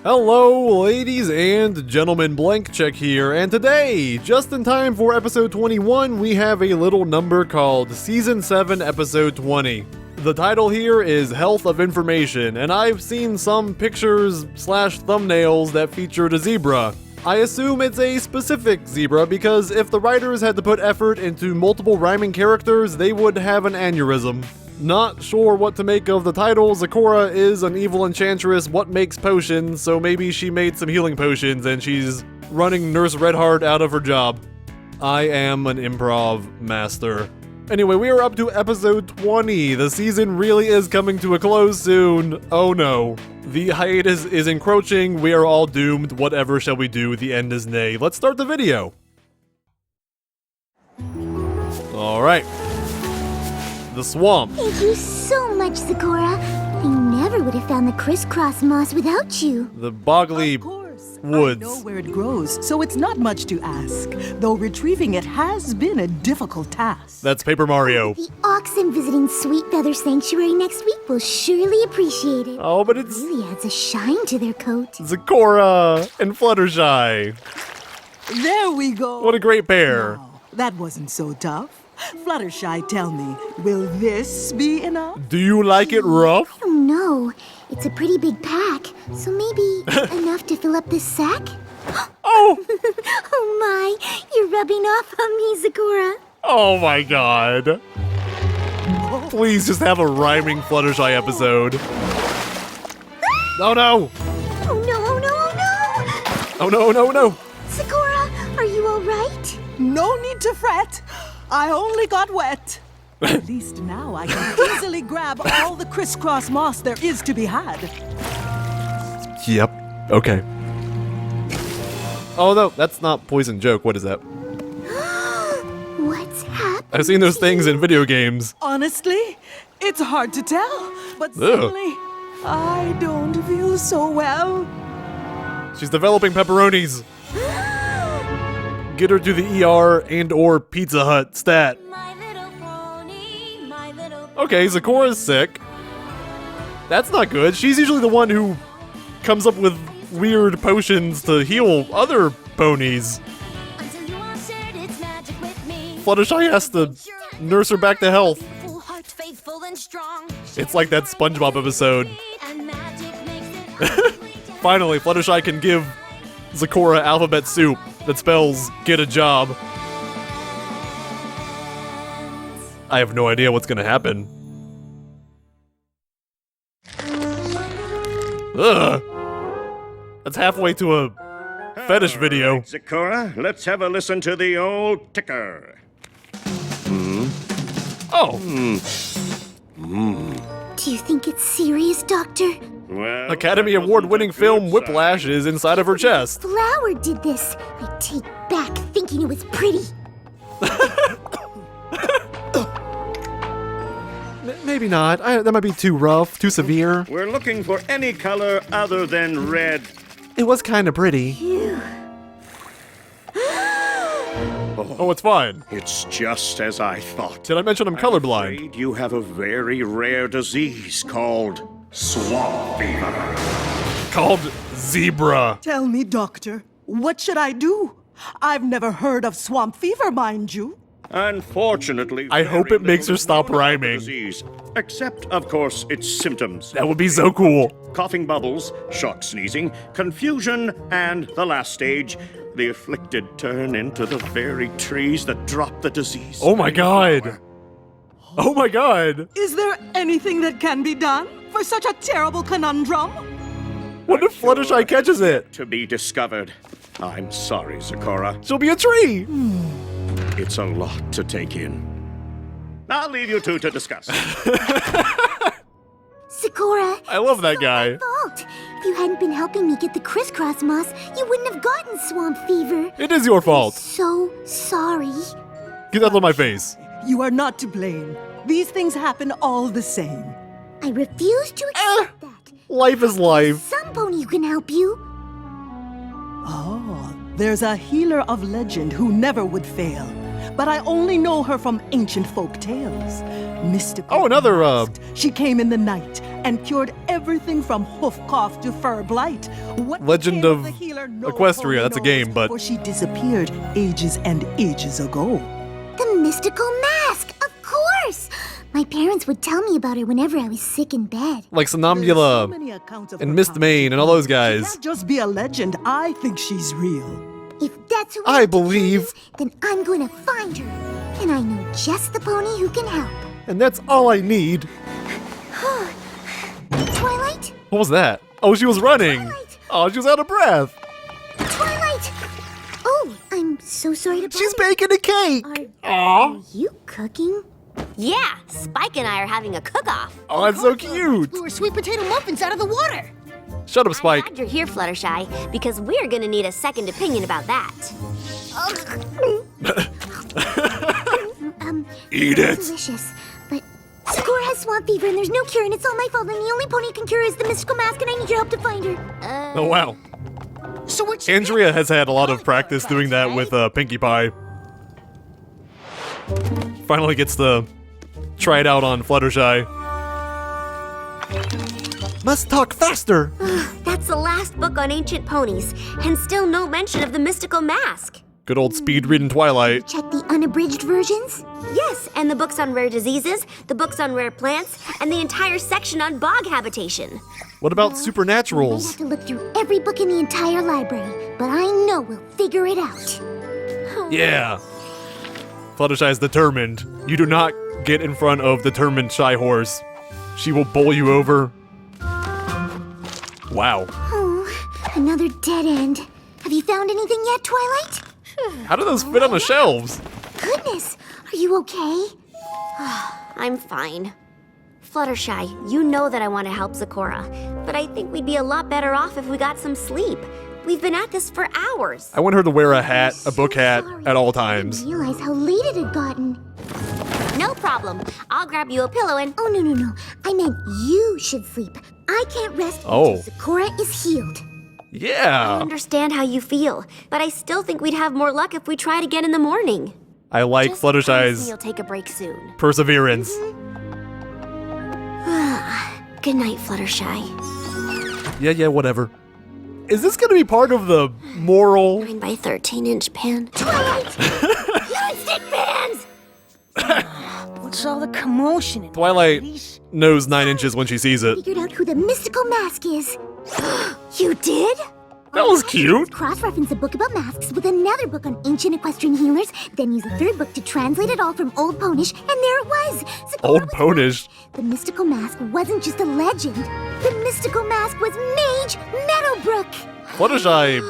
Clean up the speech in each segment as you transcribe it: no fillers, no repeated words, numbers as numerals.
Hello, ladies and gentlemen, Blank Check here, and today, just in time for episode 21, we have a little number called Season 7, Episode 20. The title here is Health of Information, and I've seen some pictures/thumbnails that featured a zebra. I assume it's a specific zebra because if the writers had to put effort into multiple rhyming characters, they would have an aneurysm. Not sure what to make of the title. Zecora is an evil enchantress what makes potions, so maybe she made some healing potions and she's running Nurse Redheart out of her job. I am an improv master. Anyway, we are up to episode 20. The season really is coming to a close soon. Oh no. The hiatus is encroaching. We are all doomed. Whatever shall we do? The end is nay. Let's start the video. Alright. The swamp. Thank you so much, Zecora. I never would have found the crisscross moss without you. The boggly woods. I know where it grows, so it's not much to ask. Though retrieving it has been a difficult task. That's Paper Mario. The oxen visiting Sweet Feather Sanctuary next week will surely appreciate it. Oh, but it's Really adds a shine to their coat. Zecora and Fluttershy. There we go. What a great pair. Now, that wasn't so tough. Fluttershy, tell me, will this be enough? Do you like it rough? Oh no, it's a pretty big pack, so maybe enough to fill up this sack? Oh! Oh my, you're rubbing off on me, Zecora. Oh my god. Please just have a rhyming Fluttershy episode. Oh no! Oh no, oh no, oh no! Oh no, no, no! Zecora, are you alright? No need to fret. I only got wet. At least now I can easily grab all the crisscross moss there is to be had. Yep. Okay. Oh no, that's not poison joke. What is that? What's happening? I've seen those things in video games. Honestly, it's hard to tell, but suddenly I don't feel so well. She's developing pepperonis. Get her to the ER and or Pizza Hut stat. Okay, Zecora's sick. That's not good. She's usually the one who comes up with weird potions to heal other ponies. Fluttershy has to nurse her back to health. It's like that SpongeBob episode. Finally, Fluttershy can give Zecora alphabet soup that spells get a job. I have no idea what's gonna happen. Ugh. That's halfway to a fetish video. Zecora, let's have a listen to the old ticker. Oh, Do you think it's serious, Doctor? Well, Academy Award-winning film Whiplash is inside of her chest. Flower did this. I take back thinking it was pretty. Maybe not. That might be too rough, too severe. We're looking for any color other than red. It was kind of pretty. Phew. Oh, it's fine. It's just as I thought. Did I mention I'm colorblind? Afraid you have a very rare disease called swamp fever. Called zebra. Tell me, doctor, what should I do? I've never heard of swamp fever, mind you. Unfortunately, I hope very it makes little her stop is known about the rhyming. disease, except, of course, its symptoms. That would be so cool. Coughing bubbles, shock sneezing, confusion, and the last stage, the afflicted turn into the very trees that drop the disease. Oh my god. Oh my god. Is there anything that can be done for such a terrible conundrum? What if Fluttershy catches it? To be discovered. I'm sorry, Zecora. She'll be a tree. It's a lot to take in. I'll leave you two to discuss. Zecora. I love that guy. Fault. If you hadn't been helping me get the crisscross moss, you wouldn't have gotten swamp fever. It is your fault. So sorry. Get that out of my face. You are not to blame. These things happen all the same. I refuse to accept that. Life is life. Some pony who can help you. Oh, there's a healer of legend who never would fail. But I only know her from ancient folk tales. Mystical. Oh, another, She came in the night and cured everything from hoof cough to fur blight. What Legend became of the healer, no Equestria, pony that's a knows, game, but- for she disappeared ages and ages ago. The mystical mask, of course! My parents would tell me about her whenever I was sick in bed. Like There's so Somnambula many accounts of and her Mist powers. Main and all those She guys. can't just be a legend. I think she's real. If that's who I have to believe. choose, then I'm going to find her. And I know just the pony who can help. And that's all I need. Twilight? What was that? Oh, she was running. Twilight! Oh, she was out of breath. Twilight! Oh, I'm so sorry to bother She's baking a cake. Are you cooking? Yeah, Spike and I are having a cook-off. Oh, that's so cute. Or sweet potato muffins out of the water. Shut up, I'm Spike. glad you're here, Fluttershy, because we're gonna need a second opinion about that. Eat It's it. delicious, but Zecora has swamp fever and there's no cure and it's all my fault and the only pony who can cure is the mystical mask and I need your help to find her. Oh, wow. So what's Andrea has had a lot of practice doing that with Pinkie Pie. Finally gets to try it out on Fluttershy. Must talk faster. That's the last book on ancient ponies, and still no mention of the mystical mask. Good old speed reading Twilight. Check the unabridged versions. Yes, and the books on rare diseases, the books on rare plants, and the entire section on bog habitation. What about We supernaturals? have to look through every book in the entire library, but I know we'll figure it out. Yeah. Fluttershy is determined. You do not get in front of determined Shy Horse. She will bowl you over. Wow. Oh, another dead end. Have you found anything yet, Twilight? How do those fit on the shelves? Goodness, are you okay? I'm fine. Fluttershy, you know that I want to help Zecora, but I think we'd be a lot better off if we got some sleep. We've been at this for hours. I want her to wear a hat, a book hat, Sorry. at all I times. didn't realize how late it had gotten. No problem. I'll grab you a pillow and... Oh, no. I meant you should sleep. I can't rest Oh. until Zecora is healed. I Yeah. understand how you feel, but I still think we'd have more luck if we tried again in the morning. I like Just promise me Fluttershy's you'll take a break soon. perseverance. Good night, Fluttershy. Yeah, whatever. Is this gonna be part of the moral? 9 by 13-inch pen. Stick fans! What's all the commotion? And Twilight police? knows 9 inches when she sees it. Figured out who the mystical mask is. You did? That was cute. Cross-reference a book about masks with another book on ancient equestrian healers, then use a third book to translate it all from Old Ponish, and there it was. Zecora Old was Ponish. right. The mystical mask wasn't just a legend. The mystical mask was Mage Meadowbrook. Fluttershy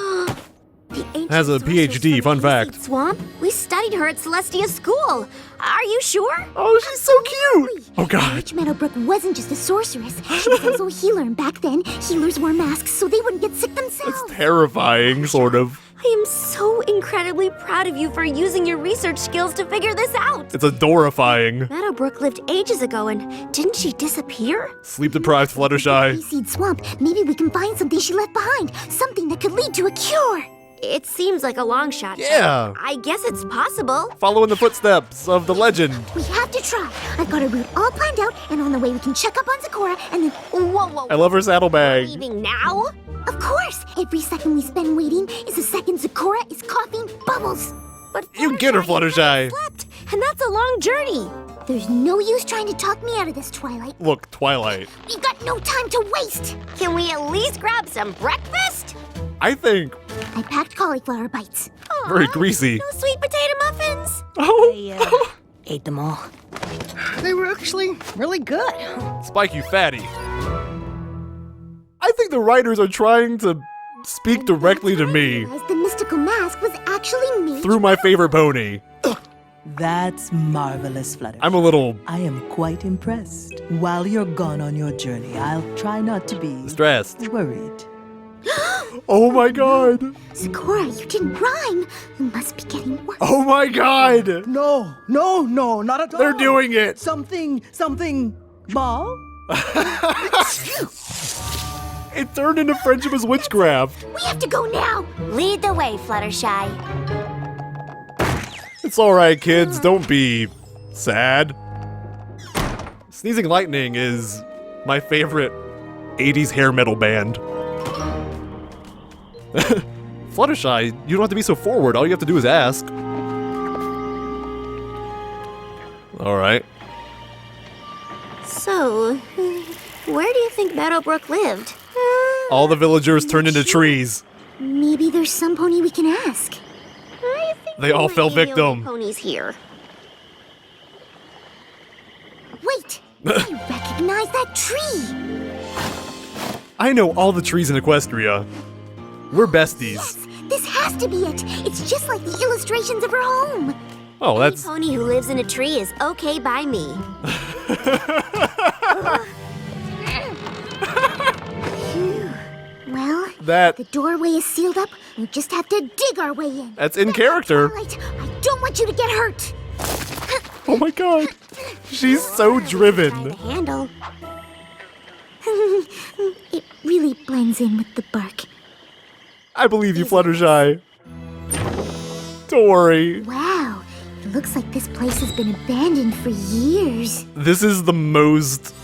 The ancient has a sorceress PhD, from fun the fact. Hayseed Swamp? We studied her at Celestia School. Are you sure? Oh, she's so cute! Oh god. Mage Meadowbrook wasn't just a sorceress. She was also a healer, and back then, healers wore masks so they wouldn't get sick themselves. It's terrifying, sort of. I am so incredibly proud of you for using your research skills to figure this out. It's adorifying. Meadowbrook lived ages ago, and didn't she disappear? Sleep-deprived Fluttershy. Hayseed Swamp. Maybe we can find something she left behind. Something that could lead to a cure. It seems like a long shot. but Yeah. I guess it's possible. Following the footsteps of the legend. We have to try. I've got a route all planned out, and on the way we can check up on Zecora, and then... Whoa. I love her saddlebag. Leaving now? Of course! Every second we spend waiting is a second Zecora is coughing bubbles. But You get her, Fluttershy. slept, and that's a long journey. There's no use trying to talk me out of this, Twilight. Look, Twilight. We've got no time to waste. Can we at least grab some breakfast? I think I packed cauliflower bites. very greasy. No sweet potato muffins? Oh, Ate them all. They were actually really good. Spike, you fatty. I think the writers are trying to speak directly to me Realized the mystical mask was actually me. through my favorite pony. That's marvelous, Fluttershy. I'm a little I am quite impressed. While you're gone on your journey, I'll try not to be stressed. worried. Oh my god. Zecora, you didn't rhyme. You must be getting worse. Oh my god. No, not at all. They're doing it. Something, ball? It turned into friendship as witchcraft. We have to go now. Lead the way, Fluttershy. It's alright, kids. Don't be sad. Sneezing lightning is My favorite 80s hair metal band. Fluttershy, you don't have to be so forward. All you have to do is ask. Alright. So, where do you think Meadowbrook lived? All the villagers turned into trees. Maybe there's some pony we can ask. I think They all might fell be the only victim. Ponies here. Wait! I recognize that tree! I know all the trees in Equestria. We're besties. Yes! This has to be it! It's just like the illustrations of her home! Oh, Any that's... pony who lives in a tree is okay by me. Well, That... the doorway is sealed up. We'll just have to dig our way in. That's in character. Twilight, I don't want you to get hurt! Oh my god. She's so Try driven. to handle. It really blends in with the bark. I believe you, Fluttershy. Don't worry. Wow, it looks like this place has been abandoned for years. This is the most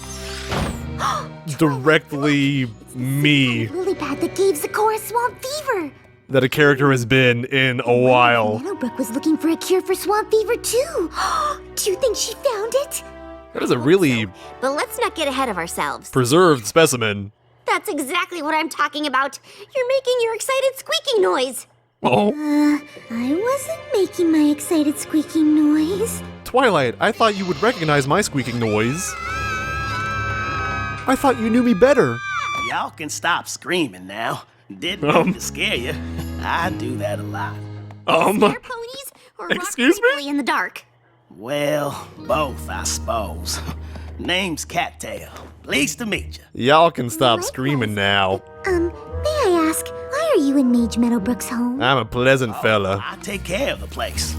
directly me Lily pad that gave Zecora swamp fever. that a character has been in a while. Meadowbrook was looking for a cure for swamp fever too. Do you think she found it? That is a really But let's not get ahead of ourselves. preserved specimen. That's exactly what I'm talking about. You're making your excited squeaking noise. Oh, I wasn't making my excited squeaking noise. Twilight, I thought you would recognize my squeaking noise. I thought you knew me better. Y'all can stop screaming now. Didn't mean to scare you. I do that a lot. Scare ponies or rock excuse me? creepily in the dark? Well, both, I suppose. Name's Cattail. Pleased to meet you. Y'all can stop screaming now. May I ask, why are you in Mage Meadowbrook's home? I'm a pleasant fella. I take care of the place.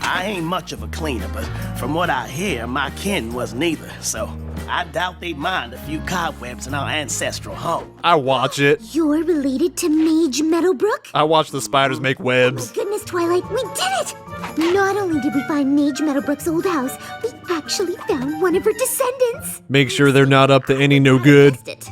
I ain't much of a cleaner, but from what I hear, my kin wasn't either, so I doubt they'd mind a few cobwebs in our ancestral home. I watch it. You're related to Mage Meadowbrook? I watch the spiders make webs. Goodness, Twilight, we did it! Not only did we find Mage Meadowbrook's old house, we actually found one of her descendants. Make sure they're not up to any no good. Missed it.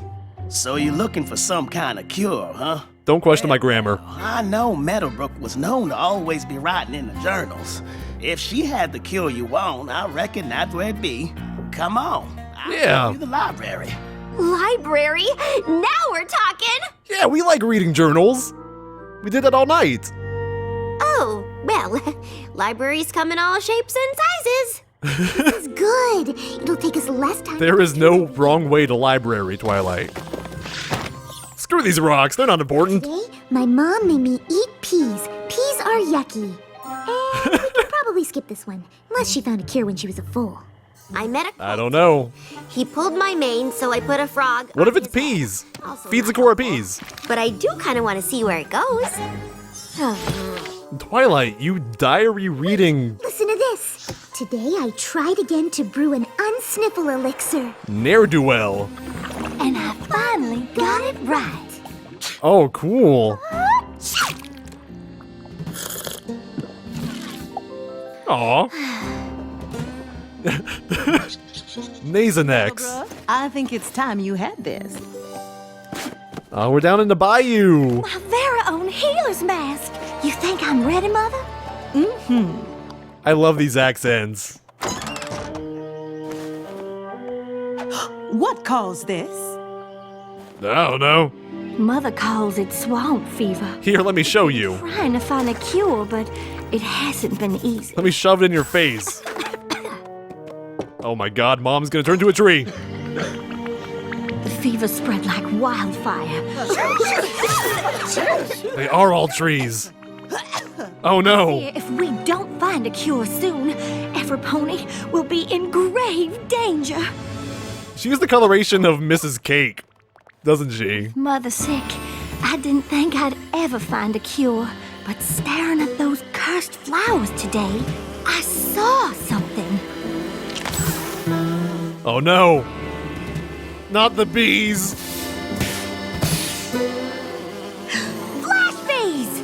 So you're looking for some kind of cure, huh? Don't question my grammar. I know Meadowbrook was known to always be writing in the journals. If she had the cure you want, I reckon that's where it'd be. Come on. I'll Yeah. show you the library. Library? Now we're talking! Yeah, we like reading journals. We did that all night. Oh, well, libraries come in all shapes and sizes. This is good. It'll take us less time. There is no wrong way to library, Twilight. Screw these rocks, they're not important. Today, my mom made me eat peas. Peas are yucky. And we could probably skip this one, unless she found a cure when she was a foal. I met a I don't know. He pulled my mane, so I put a frog. What on if it's his head. peas? Also Feed not Zecora helpful. peas. But I do kind of want to see where it goes. Twilight, you diary reading Listen to this. Today I tried again to brew an unsniffle elixir. ne'er-do-well. And I finally got it right. Oh, cool. Aw. Nasonex. I think it's time you had this. Oh, we're down in the bayou. My very own healer's mask. You think I'm ready, Mother? I love these accents. What caused this? I don't know. Mother calls it swamp fever. Here, let me show you. Trying to find a cure, but it hasn't been easy. Let me shove it in your face. Oh my god, Mom's gonna turn into a tree. The fever spread like wildfire. They are all trees. Oh no. If we don't find a cure soon, every pony will be in grave danger. She's the coloration of Mrs. Cake, doesn't she? Mother's sick. I didn't think I'd ever find a cure, but staring at those cursed flowers today, I saw something. Oh no. Not the bees. Flash bees!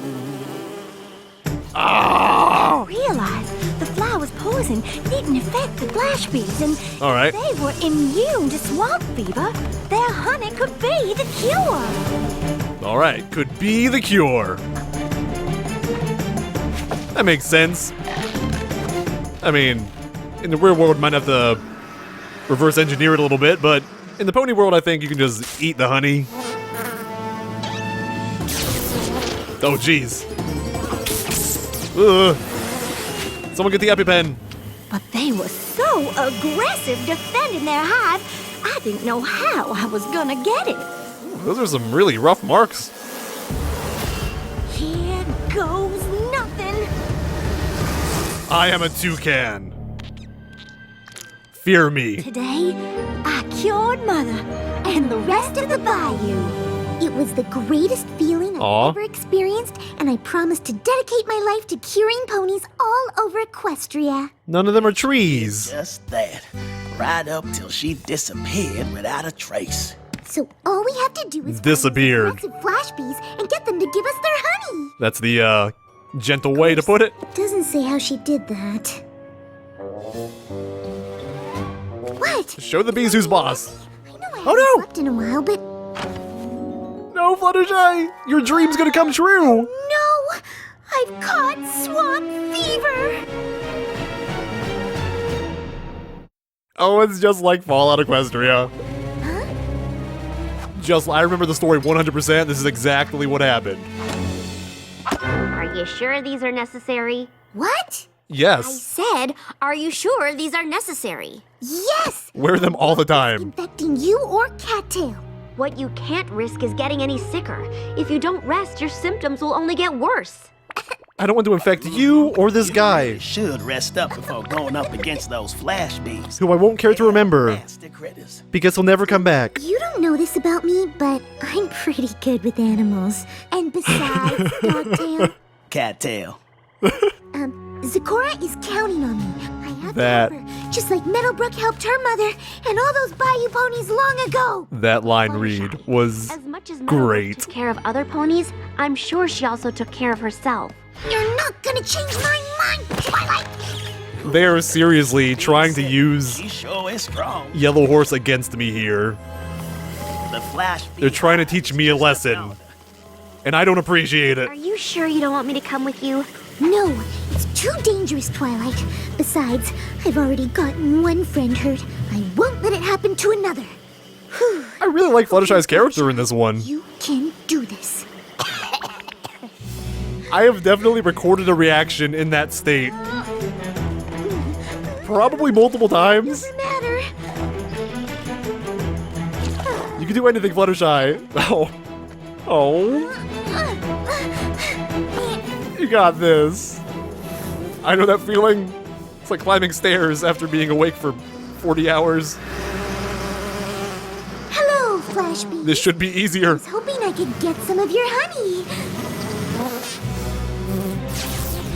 Ah! Realize the flower's poison need didn't affect the flash bees, and All right. they were immune to swamp fever. Their honey could be the cure. All right. Could be the cure. That makes sense. I mean, in the real world, might have to reverse engineer it a little bit, but in the pony world, I think you can just eat the honey. Oh, jeez. Ugh. Someone get the EpiPen. But they were so aggressive defending their hive, I didn't know how I was gonna get it. Those are some really rough marks. Here goes nothing. I am a toucan. Fear me. Today, I cured Mother and the rest of the bayou. It was the greatest feeling I've Aw. ever experienced, and I promised to dedicate my life to curing ponies all over Equestria. None of them are trees. Just that. Right up till she disappeared without a trace. So all we have to do is Disappeared. find those aggressive flash bees and get them to give us their honey. That's the, gentle way to put it. Doesn't say how she did that. What? Show the bees who's boss. I know I Oh, haven't no. slept in a while, but No, Fluttershy! Your dream's gonna come true! no! I've caught swamp fever! Oh, it's just like Fallout Equestria. I remember the story 100%. This is exactly what happened. Are you sure these are necessary? What? I Yes. said, are you sure these are necessary? Yes! Wear them all the time. Infecting you or Cattail. What you can't risk is getting any sicker. If you don't rest, your symptoms will only get worse. I don't want to infect you or this guy, You should rest up before going up against those flash bees. who I won't care to remember, Nasty critters. because he'll never come back. You don't know this about me, but I'm pretty good with animals. And besides, Dogtail, Cattail. Zecora is counting on me. I have That- to help her, just like Meadowbrook helped her mother and all those bayou ponies long ago. That line read was As much as Meadowbrook great. took care of other ponies, I'm sure she also took care of herself. You're not gonna change my mind, Twilight! They are seriously trying to use She sure is strong. Yellow Horse against me here. The flash They're trying to teach me a lesson, and I don't appreciate it. Are you sure you don't want me to come with you? No, it's too dangerous, Twilight. Besides, I've already gotten one friend hurt. I won't let it happen to another. I really like Fluttershy's character in this one. You can do this. I have definitely recorded a reaction in that state. Probably multiple times. Doesn't matter. You can do anything, Fluttershy. Oh. Oh. You got this. I know that feeling. It's like climbing stairs after being awake for 40 hours. Hello, Flash Bee. This should be I easier. was hoping I could get some of your honey.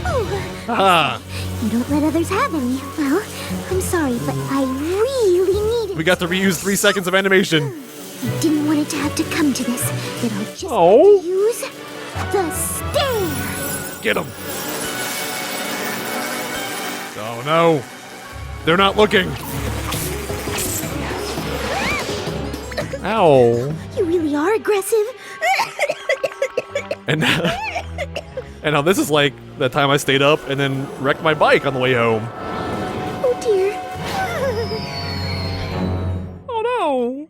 Oh, Ah, you don't let others have any. Well, I'm sorry, but I really need it. we got to reuse 3 seconds of animation. I didn't want it to have to come to this. That I'll just Oh. have to use the stairs. Get him. Oh no. They're not looking. Ow. You really are aggressive. And and now this is like that time I stayed up and then wrecked my bike on the way home. Oh dear. Oh no.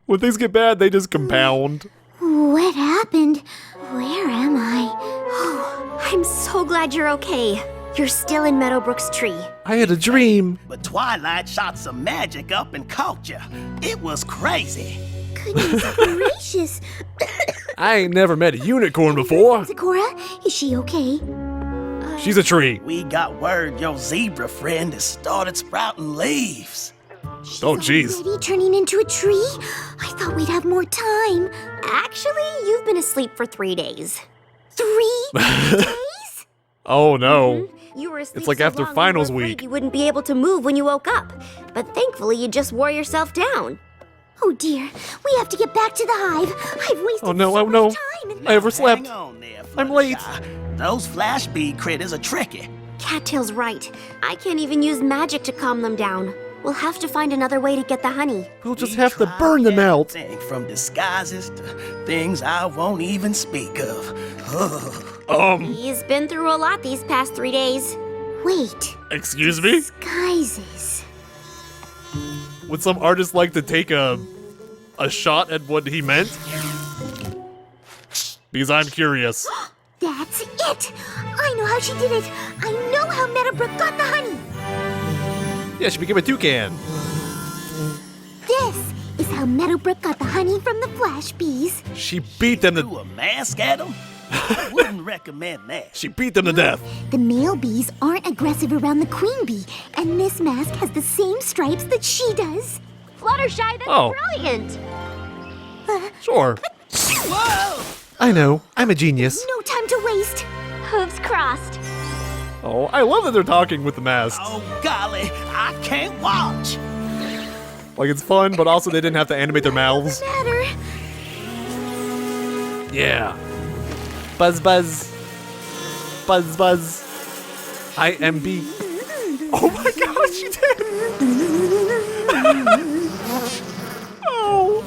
When things get bad, they just compound. What happened? Where am I? I'm so glad you're okay. You're still in Meadowbrook's tree. I had a dream. But Twilight shot some magic up and caught you. It was crazy. Goodness gracious. I ain't never met a unicorn before. Zecora, is she okay? She's a tree. We got word your zebra friend has started sprouting leaves. Oh jeez. Already turning into a tree? I thought we'd have more time. Actually, you've been asleep for 3 days. 3 days? Oh no. You were asleep It's like so after long, finals you were afraid week. You wouldn't be able to move when you woke up. But thankfully, you just wore yourself down. Oh dear, we have to get back to the hive. I've wasted Oh no, so oh no. much time. I overslept. Hang on there, I'm late. Fluttershy. Those flash bee critters are tricky. Cattail's right. I can't even use magic to calm them down. We'll have to find another way to get the honey. We'll just have to burn them out. Everything from disguises to things I won't even speak of. He's been through a lot these past 3 days. Wait, Excuse me? disguises. Would some artist like to take a shot at what he meant? Because I'm curious. That's it! I know how she did it! I know how Meadowbrook got the honey! Yeah, she became a toucan. This is how Meadowbrook got the honey from the flash bees. She beat them Threw to a mask at him? I wouldn't recommend that. she beat them to death. The male bees aren't aggressive around the queen bee, and this mask has the same stripes that she does. Fluttershy, that's Oh. brilliant! Sure. Whoa! I know. I'm a genius. No time to waste. Hooves crossed. Oh, I love that they're talking with the masks. Oh, golly, I can't watch. Like, it's fun, but also they didn't have to animate their mouths. Matter. Yeah. Buzz, buzz. Buzz, buzz. IMB. Oh my god, she did! Oh.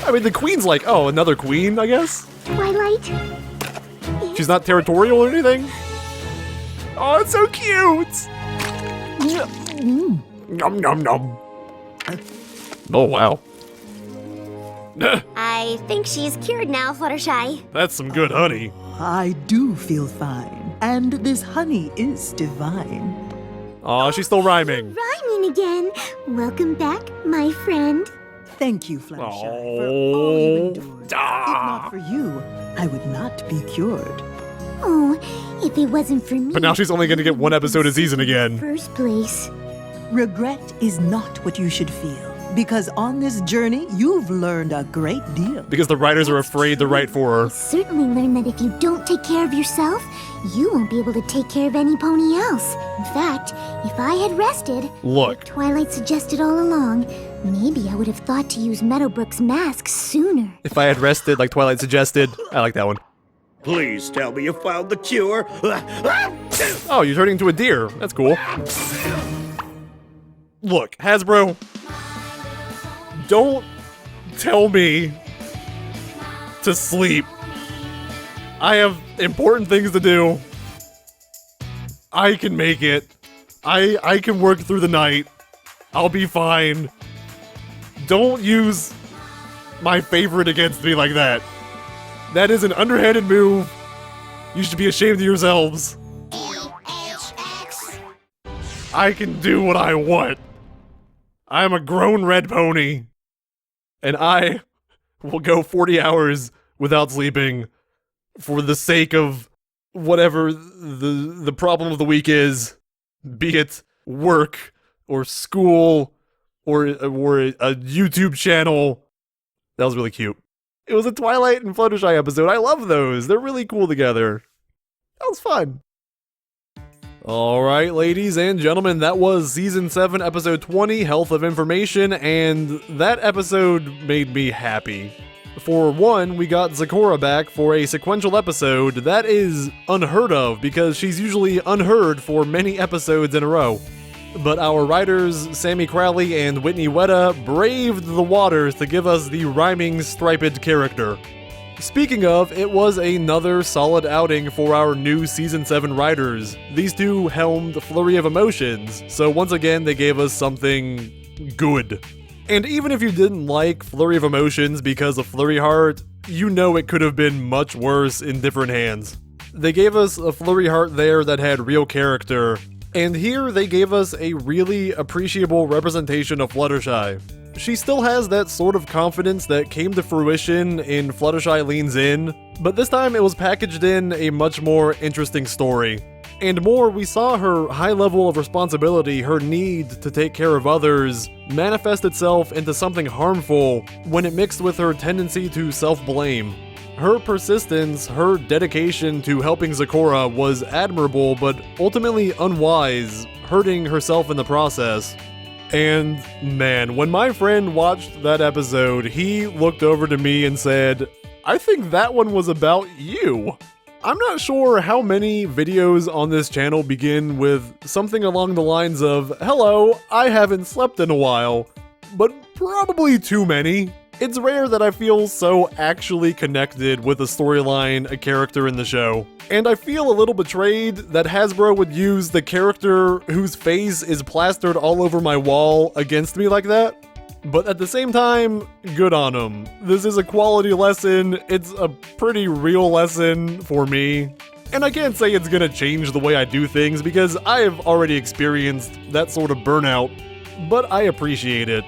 I mean, the queen's like, oh, another queen, I guess? Twilight. She's not territorial or anything? Oh, it's so cute! Nom nom nom. Oh, wow. I think she's cured now, Fluttershy. That's some good honey. I do feel fine, and this honey is divine. Aw, she's still rhyming. Rhyming again. Welcome back, my friend. Thank you, Fluttershy, for all you endured. If not for you, I would not be cured. Oh, if it wasn't for me. But now she's only gonna get one episode a season again. First place. Regret is not what you should feel, because on this journey, you've learned a great deal. Because the writers are afraid to write for her. Certainly learned that if you don't take care of yourself, you won't be able to take care of any pony else. In fact, if I had rested, Look. like Twilight suggested all along, maybe I would have thought to use Meadowbrook's mask sooner. If I had rested like Twilight suggested, I like that one. Please tell me you found the cure. Oh, you're turning into a deer. That's cool. Look, Hasbro, don't tell me to sleep. I have important things to do. I can make it. I can work through the night. I'll be fine. Don't use my favorite against me like that. That is an underhanded move. You should be ashamed of yourselves. I can do what I want. I'm a grown red pony. And I will go 40 hours without sleeping for the sake of whatever the problem of the week is. Be it work or school or a YouTube channel. That was really cute. It was a Twilight and Fluttershy episode. I love those. They're really cool together. That was fun. Alright, ladies and gentlemen, that was Season 7, Episode 20, Health of Information, and that episode made me happy. For one, we got Zecora back for a sequential episode. That is unheard of, because she's usually unheard for many episodes in a row. But our writers, Sammy Crowley and Whitney Weta, braved the waters to give us the rhyming striped character. Speaking of, it was another solid outing for our new Season 7 writers. These two helmed Flurry of Emotions, so once again they gave us something good. And even if you didn't like Flurry of Emotions because of Flurry Heart, you know it could have been much worse in different hands. They gave us a Flurry Heart there that had real character, and here they gave us a really appreciable representation of Fluttershy. She still has that sort of confidence that came to fruition in Fluttershy Leans In, but this time it was packaged in a much more interesting story. And more, we saw her high level of responsibility, her need to take care of others, manifest itself into something harmful when it mixed with her tendency to self-blame. Her persistence, her dedication to helping Zecora was admirable, but ultimately unwise, hurting herself in the process. And man, when my friend watched that episode, he looked over to me and said, "I think that one was about you." I'm not sure how many videos on this channel begin with something along the lines of, "Hello, I haven't slept in a while," but probably too many. It's rare that I feel so actually connected with a storyline, a character in the show. And I feel a little betrayed that Hasbro would use the character whose face is plastered all over my wall against me like that. But at the same time, good on them. This is a quality lesson, it's a pretty real lesson for me. And I can't say it's gonna change the way I do things because I have already experienced that sort of burnout, but I appreciate it.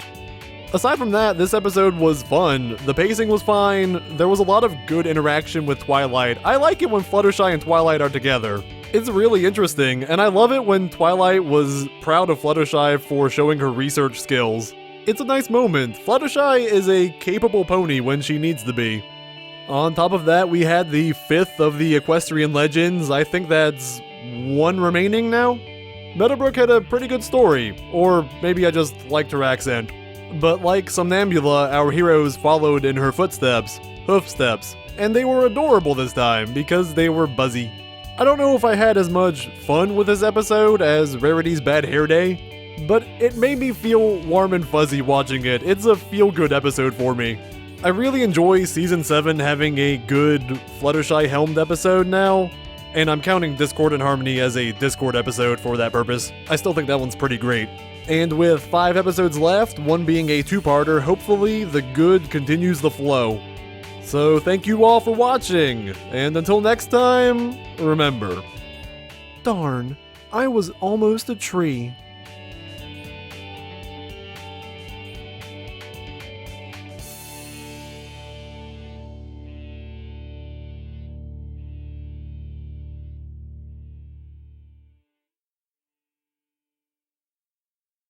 Aside from that, this episode was fun. The pacing was fine. There was a lot of good interaction with Twilight. I like it when Fluttershy and Twilight are together. It's really interesting, and I love it when Twilight was proud of Fluttershy for showing her research skills. It's a nice moment. Fluttershy is a capable pony when she needs to be. On top of that, we had the 5th of the Equestrian Legends. I think that's 1 remaining now? Meadowbrook had a pretty good story, or maybe I just liked her accent. But like Somnambula, our heroes followed in her footsteps, hoofsteps, and they were adorable this time because they were buzzy. I don't know if I had as much fun with this episode as Rarity's Bad Hair Day, but it made me feel warm and fuzzy watching it. It's a feel-good episode for me. I really enjoy Season 7 having a good Fluttershy-helmed episode now, and I'm counting Discord and Harmony as a Discord episode for that purpose. I still think that one's pretty great. And with 5 episodes left, one being a 2-parter, hopefully the good continues the flow. So thank you all for watching, and until next time, remember. Darn, I was almost a tree.